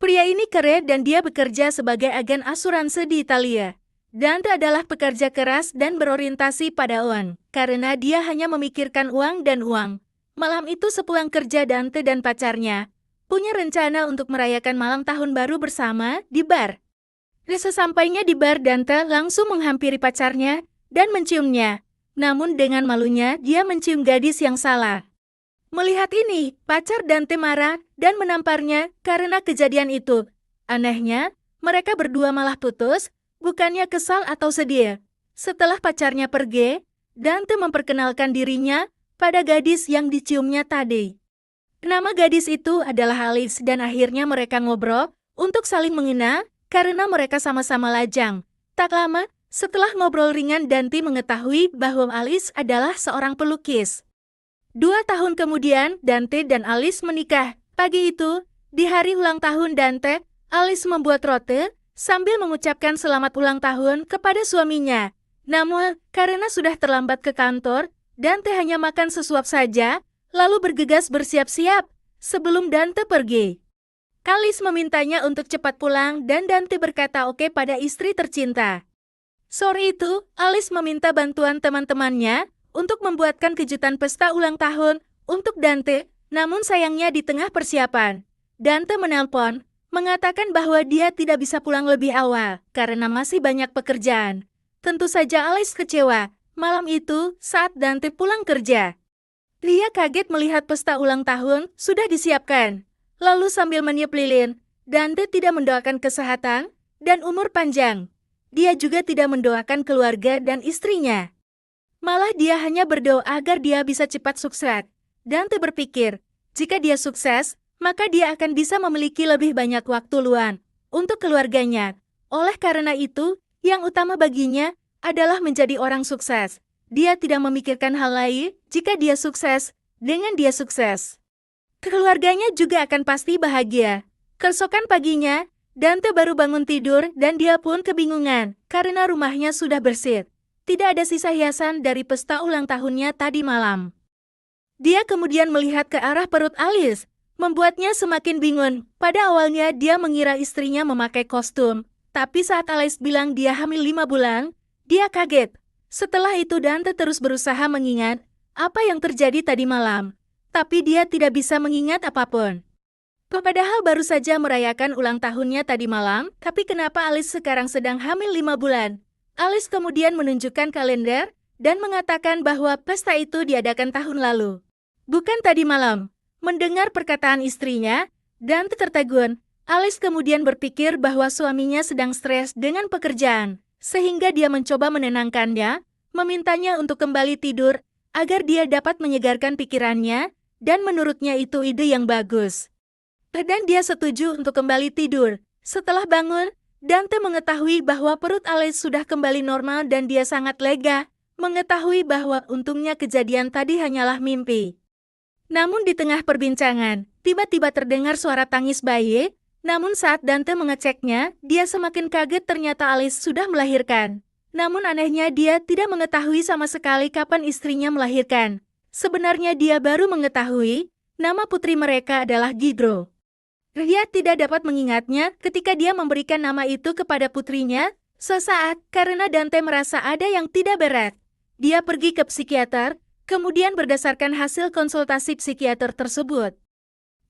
Pria ini kere dan dia bekerja sebagai agen asuransi di Italia. Dante adalah pekerja keras dan berorientasi pada uang, karena dia hanya memikirkan uang dan uang. Malam itu sepulang kerja Dante dan pacarnya punya rencana untuk merayakan malam tahun baru bersama di bar. Sesampainya di bar, Dante langsung menghampiri pacarnya dan menciumnya. Namun dengan malunya, dia mencium gadis yang salah. Melihat ini, pacar Dante marah dan menamparnya karena kejadian itu. Anehnya, mereka berdua malah putus, bukannya kesal atau sedih. Setelah pacarnya pergi, Dante memperkenalkan dirinya pada gadis yang diciumnya tadi. Nama gadis itu adalah Alice dan akhirnya mereka ngobrol untuk saling mengenal karena mereka sama-sama lajang. Tak lama, setelah ngobrol ringan, Dante mengetahui bahwa Alice adalah seorang pelukis. 2 tahun kemudian, Dante dan Alice menikah. Pagi itu, di hari ulang tahun Dante, Alice membuat roti sambil mengucapkan selamat ulang tahun kepada suaminya. Namun, karena sudah terlambat ke kantor, Dante hanya makan sesuap saja, lalu bergegas bersiap-siap sebelum Dante pergi. Alice memintanya untuk cepat pulang dan Dante berkata oke pada istri tercinta. Sore itu, Alice meminta bantuan teman-temannya untuk membuatkan kejutan pesta ulang tahun untuk Dante, namun sayangnya di tengah persiapan, Dante menelpon, mengatakan bahwa dia tidak bisa pulang lebih awal karena masih banyak pekerjaan. Tentu saja Alice kecewa. Malam itu, saat Dante pulang kerja, dia kaget melihat pesta ulang tahun sudah disiapkan. Lalu sambil meniup lilin, Dante tidak mendoakan kesehatan dan umur panjang. Dia juga tidak mendoakan keluarga dan istrinya. Malah dia hanya berdoa agar dia bisa cepat sukses. Dante berpikir, jika dia sukses, maka dia akan bisa memiliki lebih banyak waktu luang untuk keluarganya. Oleh karena itu, yang utama baginya adalah menjadi orang sukses. Dia tidak memikirkan hal lain jika dia sukses. Dengan dia sukses, keluarganya juga akan pasti bahagia. Keesokan paginya, Dante baru bangun tidur dan dia pun kebingungan karena rumahnya sudah bersih. Tidak ada sisa hiasan dari pesta ulang tahunnya tadi malam. Dia kemudian melihat ke arah perut Alice, membuatnya semakin bingung. Pada awalnya dia mengira istrinya memakai kostum, tapi saat Alice bilang dia hamil 5 bulan, dia kaget. Setelah itu Dante terus berusaha mengingat apa yang terjadi tadi malam, tapi dia tidak bisa mengingat apapun. Padahal baru saja merayakan ulang tahunnya tadi malam, tapi kenapa Alice sekarang sedang hamil 5 bulan? Alice kemudian menunjukkan kalender dan mengatakan bahwa pesta itu diadakan tahun lalu, bukan tadi malam. Mendengar perkataan istrinya, Dante tertegun. Alice kemudian berpikir bahwa suaminya sedang stres dengan pekerjaan, sehingga dia mencoba menenangkannya, memintanya untuk kembali tidur agar dia dapat menyegarkan pikirannya, dan menurutnya itu ide yang bagus. Dan dia setuju untuk kembali tidur. Setelah bangun, Dante mengetahui bahwa perut Alice sudah kembali normal dan dia sangat lega, mengetahui bahwa untungnya kejadian tadi hanyalah mimpi. Namun di tengah perbincangan, tiba-tiba terdengar suara tangis bayi, namun saat Dante mengeceknya, dia semakin kaget ternyata Alice sudah melahirkan. Namun anehnya dia tidak mengetahui sama sekali kapan istrinya melahirkan. Sebenarnya dia baru mengetahui, nama putri mereka adalah Gidro. Dia tidak dapat mengingatnya ketika dia memberikan nama itu kepada putrinya. Sesaat, karena Dante merasa ada yang tidak beres, dia pergi ke psikiater, kemudian berdasarkan hasil konsultasi psikiater tersebut,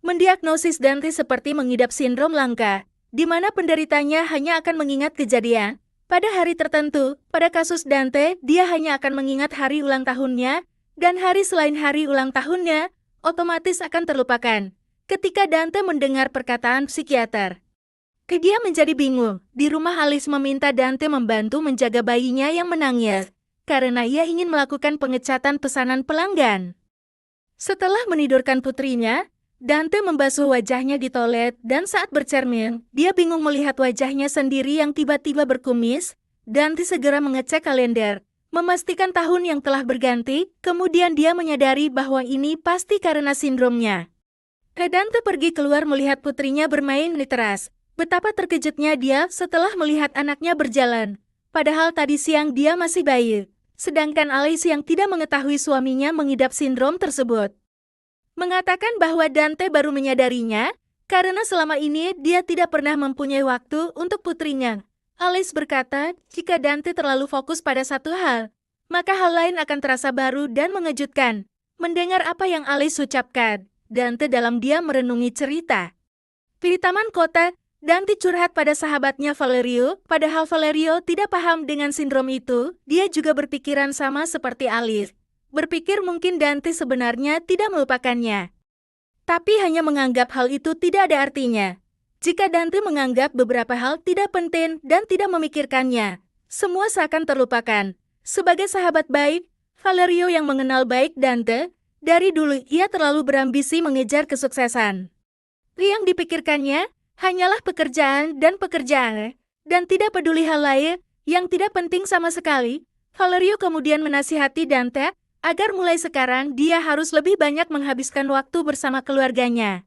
mendiagnosis Dante seperti mengidap sindrom langka, di mana penderitanya hanya akan mengingat kejadian pada hari tertentu. Pada kasus Dante, dia hanya akan mengingat hari ulang tahunnya, dan hari selain hari ulang tahunnya, otomatis akan terlupakan. Ketika Dante mendengar perkataan psikiater, dia menjadi bingung. Di rumah Alice meminta Dante membantu menjaga bayinya yang menangis, karena ia ingin melakukan pengecatan pesanan pelanggan. Setelah menidurkan putrinya, Dante membasuh wajahnya di toilet dan saat bercermin, dia bingung melihat wajahnya sendiri yang tiba-tiba berkumis. Dante segera mengecek kalender, memastikan tahun yang telah berganti, kemudian dia menyadari bahwa ini pasti karena sindromnya. Dante pergi keluar melihat putrinya bermain di teras. Betapa terkejutnya dia setelah melihat anaknya berjalan. Padahal tadi siang dia masih bayi. Sedangkan Alice yang tidak mengetahui suaminya mengidap sindrom tersebut, mengatakan bahwa Dante baru menyadarinya Karena selama ini dia tidak pernah mempunyai waktu untuk putrinya. Alice berkata, jika Dante terlalu fokus pada satu hal, maka hal lain akan terasa baru dan mengejutkan. Mendengar apa yang Alice ucapkan, Dante dalam diam merenungi cerita. Di taman kota, Dante curhat pada sahabatnya Valerio, padahal Valerio tidak paham dengan sindrom itu. Dia juga berpikiran sama seperti Alice. Berpikir mungkin Dante sebenarnya tidak melupakannya. Tapi hanya menganggap hal itu tidak ada artinya. Jika Dante menganggap beberapa hal tidak penting dan tidak memikirkannya, semua seakan terlupakan. Sebagai sahabat baik, Valerio yang mengenal baik Dante, dari dulu ia terlalu berambisi mengejar kesuksesan. Yang dipikirkannya hanyalah pekerjaan, dan tidak peduli hal lain yang tidak penting sama sekali. Valerio kemudian menasihati Dante agar mulai sekarang dia harus lebih banyak menghabiskan waktu bersama keluarganya.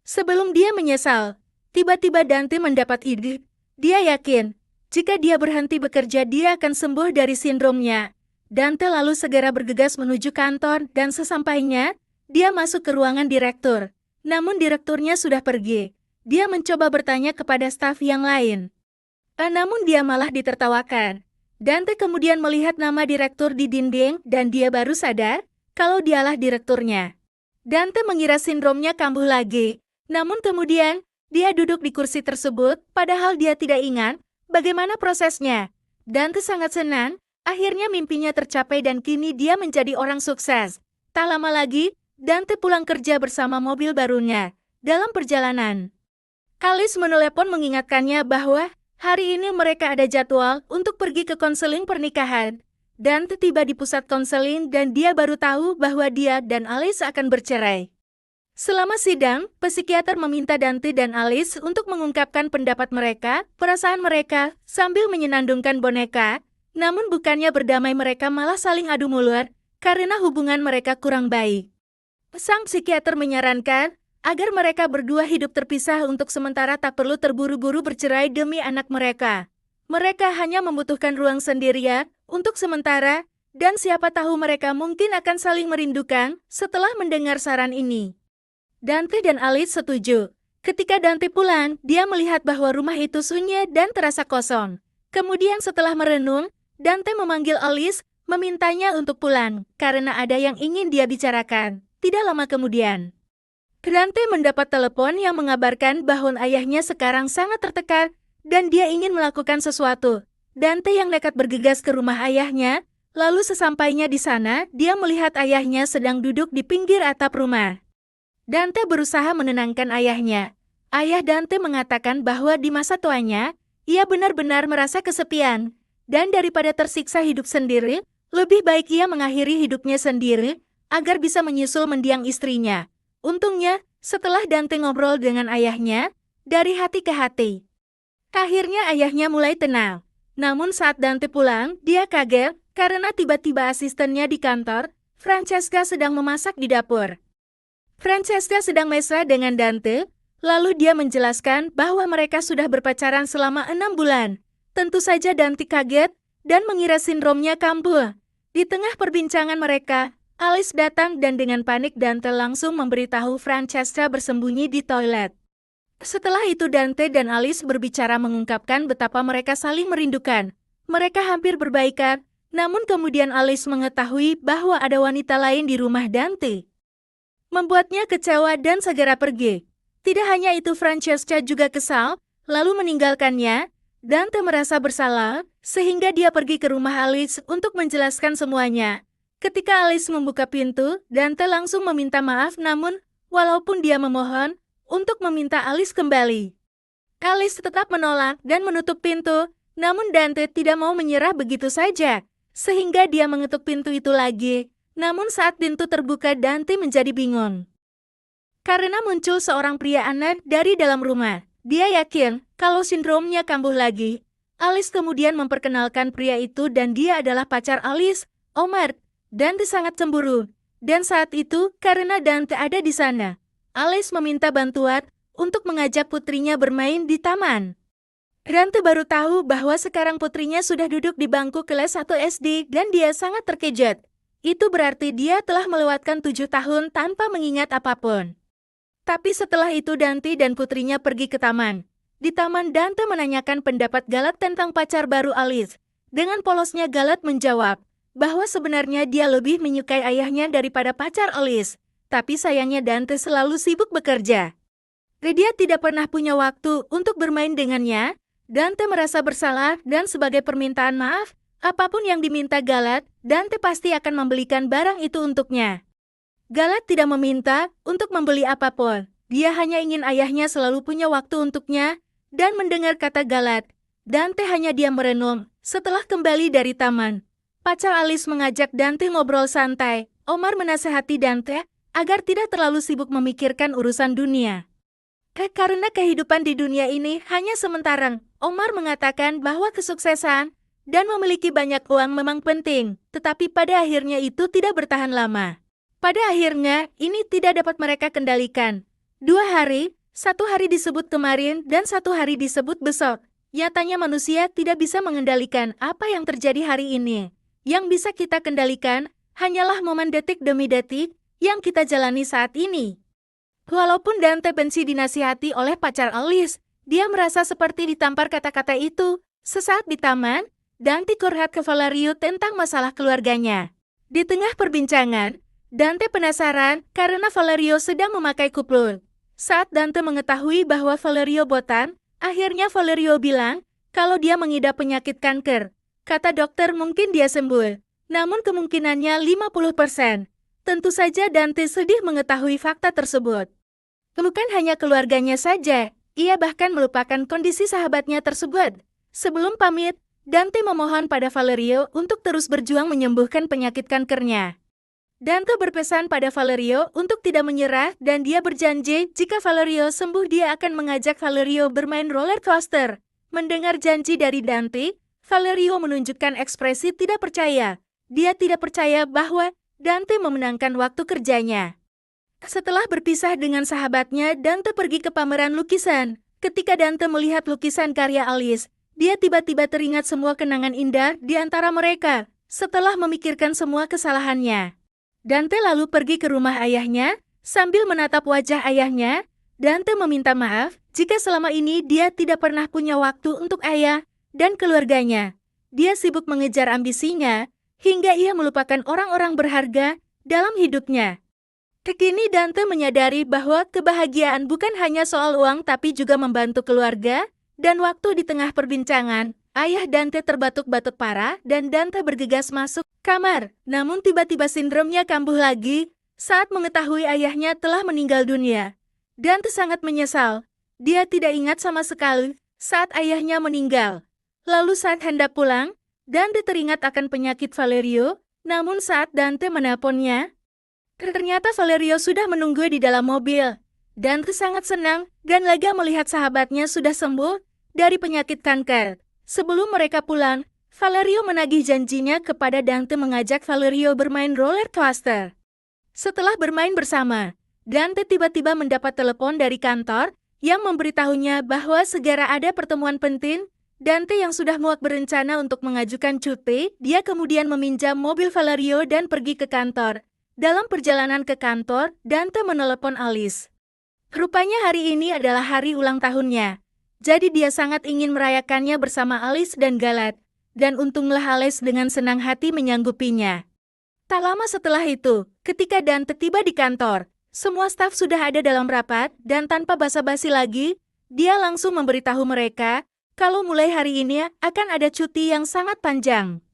Sebelum dia menyesal, tiba-tiba Dante mendapat ide. Dia yakin, jika dia berhenti bekerja dia akan sembuh dari sindromnya. Dante lalu segera bergegas menuju kantor dan sesampainya, dia masuk ke ruangan direktur. Namun direkturnya sudah pergi. Dia mencoba bertanya kepada staf yang lain. Namun dia malah ditertawakan. Dante kemudian melihat nama direktur di dinding dan dia baru sadar kalau dialah direkturnya. Dante mengira sindromnya kambuh lagi. Namun kemudian, dia duduk di kursi tersebut padahal dia tidak ingat bagaimana prosesnya. Dante sangat senang, akhirnya mimpinya tercapai dan kini dia menjadi orang sukses. Tak lama lagi, Dante pulang kerja bersama mobil barunya. Dalam perjalanan, Alice menelepon mengingatkannya bahwa hari ini mereka ada jadwal untuk pergi ke konseling pernikahan. Dante tiba di pusat konseling dan dia baru tahu bahwa dia dan Alice akan bercerai. Selama sidang, psikiater meminta Dante dan Alice untuk mengungkapkan pendapat mereka, perasaan mereka, sambil menyenandungkan boneka. Namun bukannya berdamai mereka malah saling adu mulut, karena hubungan mereka kurang baik. Sang psikiater menyarankan agar mereka berdua hidup terpisah untuk sementara, tak perlu terburu-buru bercerai demi anak mereka. Mereka hanya membutuhkan ruang sendirian untuk sementara, dan siapa tahu mereka mungkin akan saling merindukan setelah mendengar saran ini. Dante dan Alice setuju. Ketika Dante pulang, dia melihat bahwa rumah itu sunyi dan terasa kosong. Kemudian setelah merenung, Dante memanggil Alice, memintanya untuk pulang, karena ada yang ingin dia bicarakan. Tidak lama kemudian, Dante mendapat telepon yang mengabarkan bahwa ayahnya sekarang sangat tertekan dan dia ingin melakukan sesuatu. Dante yang nekat bergegas ke rumah ayahnya, lalu sesampainya di sana, dia melihat ayahnya sedang duduk di pinggir atap rumah. Dante berusaha menenangkan ayahnya. Ayah Dante mengatakan bahwa di masa tuanya, ia benar-benar merasa kesepian, dan daripada tersiksa hidup sendiri, lebih baik ia mengakhiri hidupnya sendiri, agar bisa menyusul mendiang istrinya. Untungnya, setelah Dante ngobrol dengan ayahnya, dari hati ke hati, akhirnya ayahnya mulai tenang. Namun saat Dante pulang, dia kaget, karena tiba-tiba asistennya di kantor, Francesca sedang memasak di dapur. Francesca sedang mesra dengan Dante, lalu dia menjelaskan bahwa mereka sudah berpacaran selama 6 bulan. Tentu saja Dante kaget, dan mengira sindromnya kambuh. Di tengah perbincangan mereka, Alice datang dan dengan panik Dante langsung memberitahu Francesca bersembunyi di toilet. Setelah itu Dante dan Alice berbicara mengungkapkan betapa mereka saling merindukan. Mereka hampir berbaikan, namun kemudian Alice mengetahui bahwa ada wanita lain di rumah Dante. Membuatnya kecewa dan segera pergi. Tidak hanya itu, Francesca juga kesal, lalu meninggalkannya. Dante merasa bersalah, sehingga dia pergi ke rumah Alice untuk menjelaskan semuanya. Ketika Alice membuka pintu, Dante langsung meminta maaf, namun, walaupun dia memohon untuk meminta Alice kembali, Alice tetap menolak dan menutup pintu, namun Dante tidak mau menyerah begitu saja, sehingga dia mengetuk pintu itu lagi. Namun saat pintu terbuka, Dante menjadi bingung. Karena muncul seorang pria aneh dari dalam rumah. Dia yakin kalau sindromnya kambuh lagi. Alice kemudian memperkenalkan pria itu dan dia adalah pacar Alice, Omar. Dante sangat cemburu. Dan saat itu, karena Dante ada di sana, Alice meminta bantuan untuk mengajak putrinya bermain di taman. Dante baru tahu bahwa sekarang putrinya sudah duduk di bangku kelas 1 SD dan dia sangat terkejut. Itu berarti dia telah melewatkan 7 tahun tanpa mengingat apapun. Tapi setelah itu Dante dan putrinya pergi ke taman. Di taman Dante menanyakan pendapat Galat tentang pacar baru Alice. Dengan polosnya Galat menjawab bahwa sebenarnya dia lebih menyukai ayahnya daripada pacar Alice. Tapi sayangnya Dante selalu sibuk bekerja. Dia tidak pernah punya waktu untuk bermain dengannya. Dante merasa bersalah dan sebagai permintaan maaf, apapun yang diminta Galat, Dante pasti akan membelikan barang itu untuknya. Galat tidak meminta untuk membeli apapun. Dia hanya ingin ayahnya selalu punya waktu untuknya. Dan mendengar kata Galat, Dante hanya diam merenung. Setelah kembali dari taman, pacar Alice mengajak Dante ngobrol santai. Omar menasehati Dante agar tidak terlalu sibuk memikirkan urusan dunia. Karena kehidupan di dunia ini hanya sementara, Omar mengatakan bahwa kesuksesan dan memiliki banyak uang memang penting, tetapi pada akhirnya itu tidak bertahan lama. Pada akhirnya, ini tidak dapat mereka kendalikan. 2 hari, 1 hari disebut kemarin dan 1 hari disebut besok. Nyatanya manusia tidak bisa mengendalikan apa yang terjadi hari ini. Yang bisa kita kendalikan hanyalah momen detik demi detik yang kita jalani saat ini. Walaupun Dante benci dinasihati oleh pacar Alice, dia merasa seperti ditampar kata-kata itu. Sesaat di taman, Dante curhat ke Valerio tentang masalah keluarganya. Di tengah perbincangan, Dante penasaran karena Valerio sedang memakai kupluk. Saat Dante mengetahui bahwa Valerio botan, akhirnya Valerio bilang kalau dia mengidap penyakit kanker. Kata dokter mungkin dia sembuh, namun kemungkinannya 50%. Tentu saja Dante sedih mengetahui fakta tersebut. Bukan hanya keluarganya saja, ia bahkan melupakan kondisi sahabatnya tersebut. Sebelum pamit, Dante memohon pada Valerio untuk terus berjuang menyembuhkan penyakit kankernya. Dante berpesan pada Valerio untuk tidak menyerah dan dia berjanji jika Valerio sembuh dia akan mengajak Valerio bermain roller coaster. Mendengar janji dari Dante, Valerio menunjukkan ekspresi tidak percaya. Dia tidak percaya bahwa Dante memenangkan waktu kerjanya. Setelah berpisah dengan sahabatnya, Dante pergi ke pameran lukisan. Ketika Dante melihat lukisan karya Alice, dia tiba-tiba teringat semua kenangan indah di antara mereka. Setelah memikirkan semua kesalahannya, Dante lalu pergi ke rumah ayahnya. Sambil menatap wajah ayahnya, Dante meminta maaf jika selama ini dia tidak pernah punya waktu untuk ayah dan keluarganya. Dia sibuk mengejar ambisinya, hingga ia melupakan orang-orang berharga dalam hidupnya. Kini Dante menyadari bahwa kebahagiaan bukan hanya soal uang tapi juga membantu keluarga, dan waktu di tengah perbincangan, ayah Dante terbatuk-batuk parah dan Dante bergegas masuk kamar. Namun tiba-tiba sindromnya kambuh lagi saat mengetahui ayahnya telah meninggal dunia. Dante sangat menyesal. Dia tidak ingat sama sekali saat ayahnya meninggal. Lalu saat hendak pulang, Dante teringat akan penyakit Valerio. Namun saat Dante menelponnya, ternyata Valerio sudah menunggu di dalam mobil. Dante sangat senang dan lega melihat sahabatnya sudah sembuh dari penyakit kanker. Sebelum mereka pulang, Valerio menagih janjinya kepada Dante mengajak Valerio bermain roller coaster. Setelah bermain bersama, Dante tiba-tiba mendapat telepon dari kantor yang memberitahunya bahwa segera ada pertemuan penting. Dante yang sudah muak berencana untuk mengajukan cuti, dia kemudian meminjam mobil Valerio dan pergi ke kantor. Dalam perjalanan ke kantor, Dante menelepon Alice. Rupanya hari ini adalah hari ulang tahunnya. Jadi dia sangat ingin merayakannya bersama Alice dan Galat. Dan untunglah Alice dengan senang hati menyanggupinya. Tak lama setelah itu, ketika Dante tiba di kantor, semua staf sudah ada dalam rapat dan tanpa basa-basi lagi, dia langsung memberitahu mereka kalau mulai hari ini akan ada cuti yang sangat panjang.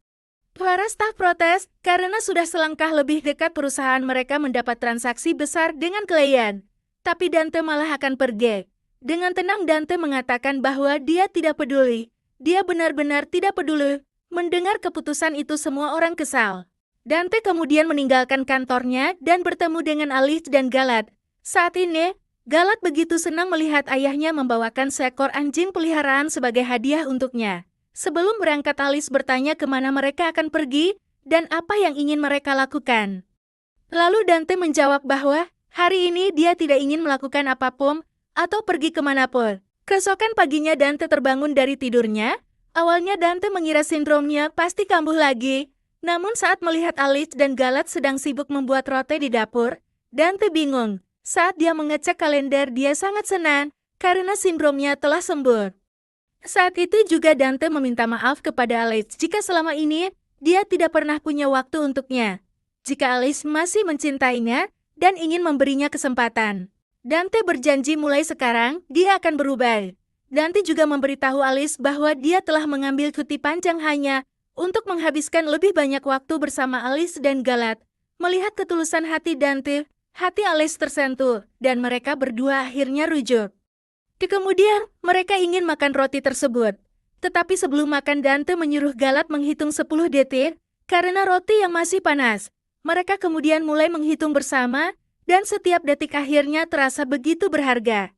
Para staf protes karena sudah selangkah lebih dekat perusahaan mereka mendapat transaksi besar dengan klien. Tapi Dante malah akan pergi. Dengan tenang Dante mengatakan bahwa dia tidak peduli. Dia benar-benar tidak peduli. Mendengar keputusan itu semua orang kesal. Dante kemudian meninggalkan kantornya dan bertemu dengan Alice dan Galat. Saat ini, Galat begitu senang melihat ayahnya membawakan seekor anjing peliharaan sebagai hadiah untuknya. Sebelum berangkat Alice bertanya kemana mereka akan pergi dan apa yang ingin mereka lakukan. Lalu Dante menjawab bahwa hari ini dia tidak ingin melakukan apapun atau pergi kemanapun. Keesokan paginya Dante terbangun dari tidurnya. Awalnya Dante mengira sindromnya pasti kambuh lagi. Namun saat melihat Alice dan Galat sedang sibuk membuat roti di dapur, Dante bingung. Saat dia mengecek kalender, dia sangat senang karena sindromnya telah sembuh. Saat itu juga Dante meminta maaf kepada Alice jika selama ini dia tidak pernah punya waktu untuknya. Jika Alice masih mencintainya dan ingin memberinya kesempatan, Dante berjanji mulai sekarang dia akan berubah. Dante juga memberitahu Alice bahwa dia telah mengambil cuti panjang hanya untuk menghabiskan lebih banyak waktu bersama Alice dan Galat. Melihat ketulusan hati Dante, hati Alice tersentuh, dan mereka berdua akhirnya rujuk. Kemudian, mereka ingin makan roti tersebut. Tetapi sebelum makan, Dante menyuruh Galat menghitung 10 detik, karena roti yang masih panas. Mereka kemudian mulai menghitung bersama, dan setiap detik akhirnya terasa begitu berharga.